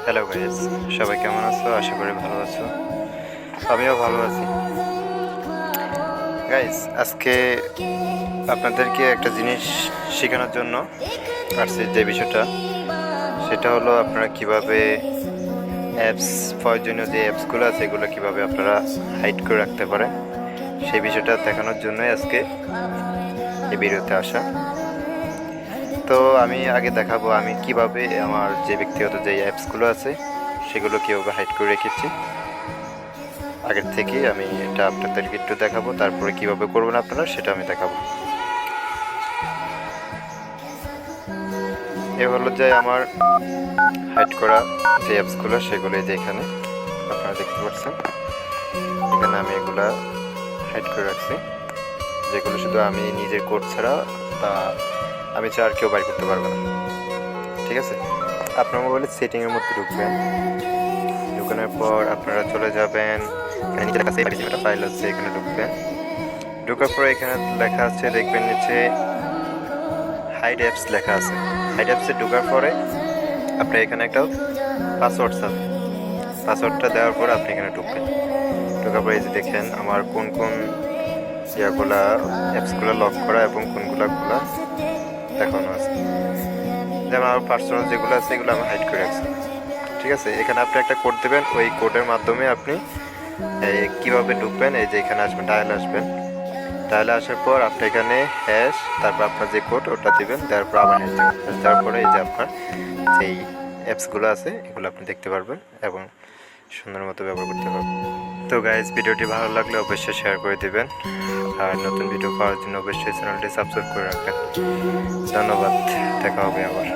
Hello guys, সবাই কেমন আছো? আশা করি ভালো আছো। আমিও ভালো আছি। গাইস, আজকে আপনাদেরকে একটা জিনিস শেখানোর জন্য আসছে। যে বিষয়টা সেটা হলো আপনারা কিভাবে অ্যাপস, প্রয়োজনীয় যে অ্যাপসগুলো আছে এগুলো কিভাবে আপনারা হাইড করে রাখতে পারেন, সেই বিষয়টা দেখানোর জন্যই আজকে এই ভিডিওতে আসা। তো আমি আগে দেখাবো আমি কিভাবে আমার যে ব্যক্তিগত যে অ্যাপসগুলো আছে সেগুলো কীভাবে হাইড করে রেখেছি আগের থেকেই। আমি এটা আপনাদেরকে একটু দেখাবো, তারপরে কিভাবে করবেন আপনারা সেটা আমি দেখাবো। এ হলো যে আমার হাইড করা যে অ্যাপসগুলো সেগুলো যে এখানে আপনারা দেখতে পাচ্ছেন। এখানে আমি এগুলা হাইড করে রাখছি, যেগুলো শুধু আমি নিজের কোড ছাড়া বা আমি ছাড়া আর কেউ বাইর করতে পারবে না। ঠিক আছে, আপনার মোবাইলের সেটিংয়ের মধ্যে ঢুকবেন। ঢুকানোর পর আপনারা চলে যাবেন, এখানে নিচে লেখা আছে একটা ফাইল আছে, এখানে ঢুকবেন। ঢোকার পর এখানে লেখা আছে, দেখবেন নিচে হাইড অ্যাপস লেখা আছে। হাইড অ্যাপসে ঢোকার পরে আপনি এখানে একটা পাসওয়ার্ড চাবে। পাসওয়ার্ডটা দেওয়ার পর আপনি এখানে ঢুকবেন। ঢোকার পরে এই যে দেখেন আমার কোন কোন ইয়াগুলা অ্যাপসগুলো লক করা এবং কোনগুলো খোলা দেখানো আছে। যেমন আমার পার্সোনাল যেগুলো আছে এগুলো আমি হাইড করে রাখছি। ঠিক আছে, এখানে আপনি একটা কোড দেবেন, ওই কোডের মাধ্যমে আপনি কীভাবে ঢুকবেন, এই যে এখানে আসবেন, ডায়ালে আসবেন। ডায়ালে আসার পর আপনি এখানে হ্যাশ, তারপর আপনার যে কোড ওটা দিবেন, দেওয়ার পর আবার হ্যাশ দেবেন। হ্যাশ দেওয়ার পরে এই যে আপনার যেই অ্যাপসগুলো আছে এগুলো আপনি দেখতে পারবেন এবং সুন্দর মতো ব্যবহার করতে পারবেন। তো গাইজ, ভিডিওটি ভালো লাগলে অবশ্যই শেয়ার করে দেবেন, আর নতুন ভিডিও পাওয়ার জন্য অবশ্যই চ্যানেলটি সাবস্ক্রাইব করে রাখবেন। ধন্যবাদ, দেখা হবে আবার।